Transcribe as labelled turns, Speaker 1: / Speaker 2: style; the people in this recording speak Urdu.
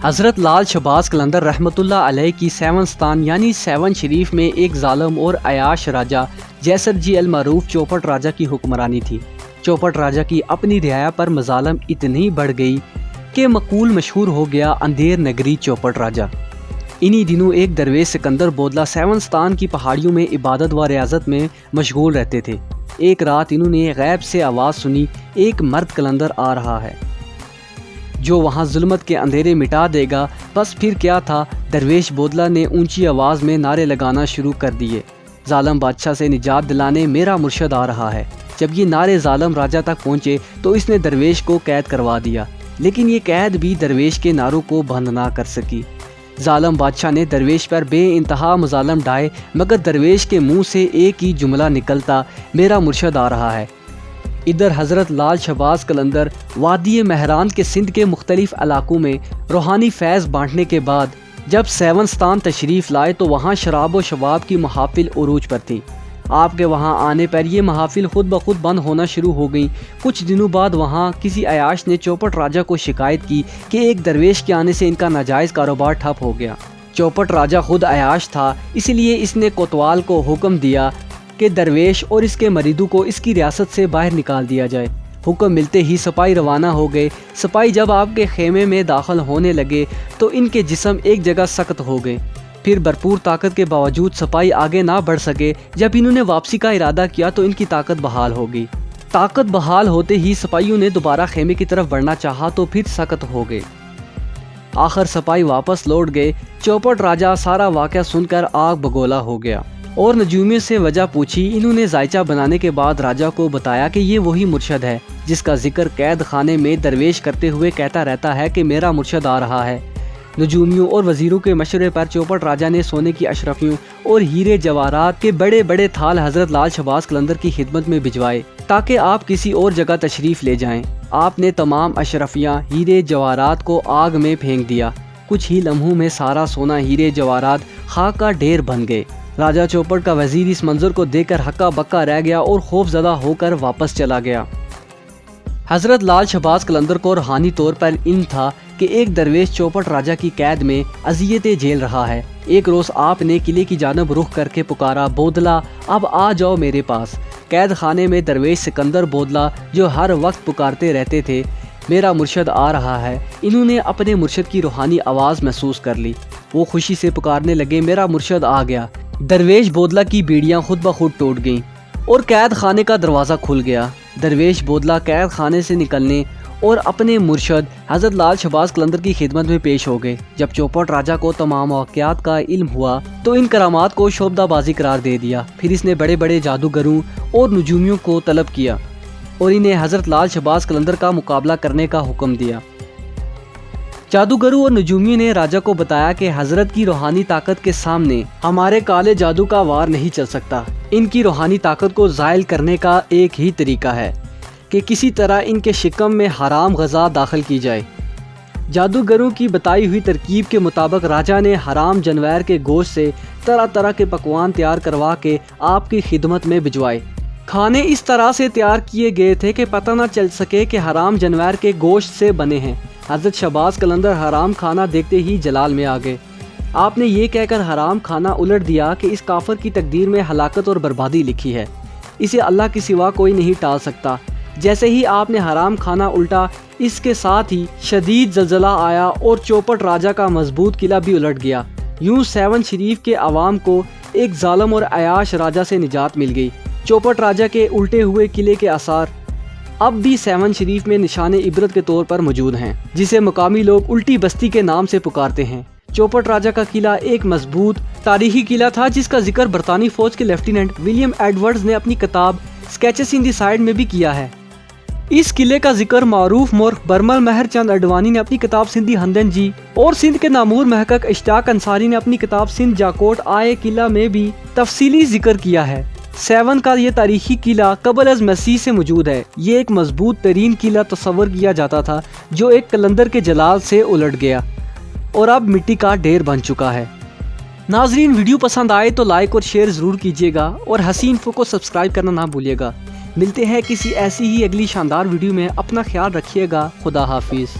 Speaker 1: حضرت لال شہباز قلندر رحمۃ اللہ علیہ کی سیونستان یعنی سیون شریف میں ایک ظالم اور عیاش راجہ جیسر جی المعروف چوپٹ راجہ کی حکمرانی تھی۔ چوپٹ راجہ کی اپنی رعایا پر مظالم اتنی بڑھ گئی کہ مقول مشہور ہو گیا اندھیر نگری چوپٹ راجہ۔ انہی دنوں ایک درویش سکندر بودلہ سیونستان کی پہاڑیوں میں عبادت و ریاضت میں مشغول رہتے تھے۔ ایک رات انہوں نے غیب سے آواز سنی، ایک مرد قلندر آ رہا ہے جو وہاں ظلمت کے اندھیرے مٹا دے گا۔ بس پھر کیا تھا، درویش بودلہ نے اونچی آواز میں نعرے لگانا شروع کر دیے، ظالم بادشاہ سے نجات دلانے میرا مرشد آ رہا ہے۔ جب یہ نعرے ظالم راجہ تک پہنچے تو اس نے درویش کو قید کروا دیا، لیکن یہ قید بھی درویش کے نعروں کو بند نہ کر سکی۔ ظالم بادشاہ نے درویش پر بے انتہا مظالم ڈھائے، مگر درویش کے منہ سے ایک ہی جملہ نکلتا، میرا مرشد آ رہا ہے۔ ادھر حضرت لال شہباز قلندر وادی مہران کے سندھ کے مختلف علاقوں میں روحانی فیض بانٹنے کے بعد جب سیونستان تشریف لائے تو وہاں شراب و شباب کی محافل عروج پر تھی۔ آپ کے وہاں آنے پر یہ محافل خود بخود بند ہونا شروع ہو گئیں۔ کچھ دنوں بعد وہاں کسی عیاش نے چوپٹ راجہ کو شکایت کی کہ ایک درویش کے آنے سے ان کا ناجائز کاروبار ٹھپ ہو گیا۔ چوپٹ راجہ خود عیاش تھا، اس لیے اس نے کوتوال کو حکم دیا کہ درویش اور اس کے مریدوں کو اس کی ریاست سے باہر نکال دیا جائے۔ حکم ملتے ہی سپاہی روانہ ہو گئے۔ سپاہی جب آپ کے خیمے میں داخل ہونے لگے تو ان کے جسم ایک جگہ سخت ہو گئے۔ پھر بھرپور طاقت کے باوجود سپاہی آگے نہ بڑھ سکے۔ جب انہوں نے واپسی کا ارادہ کیا تو ان کی طاقت بحال ہو گئی۔ طاقت بحال ہوتے ہی سپاہیوں نے دوبارہ خیمے کی طرف بڑھنا چاہا تو پھر سخت ہو گئے۔ آخر سپاہی واپس لوٹ گئے۔ چوپٹ راجہ سارا واقعہ سن کر آگ بگولا ہو گیا اور نجومیوں سے وجہ پوچھی۔ انہوں نے ذائچہ بنانے کے بعد راجہ کو بتایا کہ یہ وہی مرشد ہے جس کا ذکر قید خانے میں درویش کرتے ہوئے کہتا رہتا ہے کہ میرا مرشد آ رہا ہے۔ نجومیوں اور وزیروں کے مشورے پر چوپٹ راجہ نے سونے کی اشرفیوں اور ہیرے جواہرات کے بڑے بڑے تھال حضرت لال شہباز قلندر کی خدمت میں بھجوائے تاکہ آپ کسی اور جگہ تشریف لے جائیں۔ آپ نے تمام اشرفیاں ہیرے جواہرات کو آگ میں پھینک دیا۔ کچھ ہی لمحوں میں سارا سونا ہیرے جواہرات خاک کا ڈھیر بن گئے۔ راجہ چوپٹ کا وزیر اس منظر کو دیکھ کر ہکا بکا رہ گیا اور خوف زدہ ہو کر واپس چلا گیا۔ حضرت لال شہباز قلندر کو روحانی طور پر علم تھا کہ ایک درویش چوپٹ راجہ کی قید میں اذیتیں جھیل رہا ہے۔ ایک روز آپ نے قلعے کی جانب رخ کر کے پکارا، بودلہ اب آ جاؤ میرے پاس۔ قید خانے میں درویش سکندر بودلہ جو ہر وقت پکارتے رہتے تھے میرا مرشد آ رہا ہے، انہوں نے اپنے مرشد کی روحانی آواز محسوس کر لی۔ وہ خوشی سے پکارنے لگے، میرا مرشد آ گیا۔ درویش بودلہ کی بیڑیاں خود بخود ٹوٹ گئیں اور قید خانے کا دروازہ کھل گیا۔ درویش بودلہ قید خانے سے نکلنے اور اپنے مرشد حضرت لال شہباز قلندر کی خدمت میں پیش ہو گئے۔ جب چوپٹ راجہ کو تمام واقعات کا علم ہوا تو ان کرامات کو شعبدہ بازی قرار دے دیا۔ پھر اس نے بڑے بڑے جادوگروں اور نجومیوں کو طلب کیا اور انہیں حضرت لال شہباز قلندر کا مقابلہ کرنے کا حکم دیا۔ جادوگروں اور نجومیوں نے راجہ کو بتایا کہ حضرت کی روحانی طاقت کے سامنے ہمارے کالے جادو کا وار نہیں چل سکتا۔ ان کی روحانی طاقت کو زائل کرنے کا ایک ہی طریقہ ہے کہ کسی طرح ان کے شکم میں حرام غذا داخل کی جائے۔ جادوگروں کی بتائی ہوئی ترکیب کے مطابق راجہ نے حرام جانور کے گوشت سے طرح طرح کے پکوان تیار کروا کے آپ کی خدمت میں بھجوائے۔ کھانے اس طرح سے تیار کیے گئے تھے کہ پتہ نہ چل سکے کہ حرام جانور کے گوشت سے بنے ہیں۔ حضرت شہباز قلندر حرام کھانا دیکھتے ہی جلال میں آ گئے۔ آپ نے یہ کہہ کر حرام کھانا الٹ دیا کہ اس کافر کی تقدیر میں ہلاکت اور بربادی لکھی ہے، اسے اللہ کے سوا کوئی نہیں ٹال سکتا۔ جیسے ہی آپ نے حرام کھانا الٹا، اس کے ساتھ ہی شدید زلزلہ آیا اور چوپٹ راجہ کا مضبوط قلعہ بھی الٹ گیا۔ یوں سیون شریف کے عوام کو ایک ظالم اور عیاش راجہ سے نجات مل گئی۔ چوپٹ راجہ کے الٹے ہوئے قلعے کے آثار اب بھی سیون شریف میں نشان عبرت کے طور پر موجود ہیں، جسے مقامی لوگ الٹی بستی کے نام سے پکارتے ہیں۔ چوپٹ راجہ کا قلعہ ایک مضبوط تاریخی قلعہ تھا جس کا ذکر برطانوی فوج کے لیفٹیننٹ ولیم ایڈورڈز نے اپنی کتاب اسکیچز ان دی سائیڈ میں بھی کیا ہے۔ اس قلعے کا ذکر معروف مورخ برمل مہر چند اڈوانی نے اپنی کتاب سندھی ہندن جی اور سندھ کے نامور محقق اشتیاق انصاری نے اپنی کتاب سندھ جاکوٹ آئے قلعہ میں بھی تفصیلی ذکر کیا ہے۔ سیون کا یہ تاریخی قلعہ قبل از مسیح سے موجود ہے۔ یہ ایک مضبوط ترین قلعہ تصور کیا جاتا تھا جو ایک قلندر کے جلال سے الٹ گیا اور اب مٹی کا ڈھیر بن چکا ہے۔ ناظرین، ویڈیو پسند آئے تو لائک اور شیئر ضرور کیجیے گا اور حسین انفو کو سبسکرائب کرنا نہ بھولیے گا۔ ملتے ہیں کسی ایسی ہی اگلی شاندار ویڈیو میں۔ اپنا خیال رکھیے گا۔ خدا حافظ۔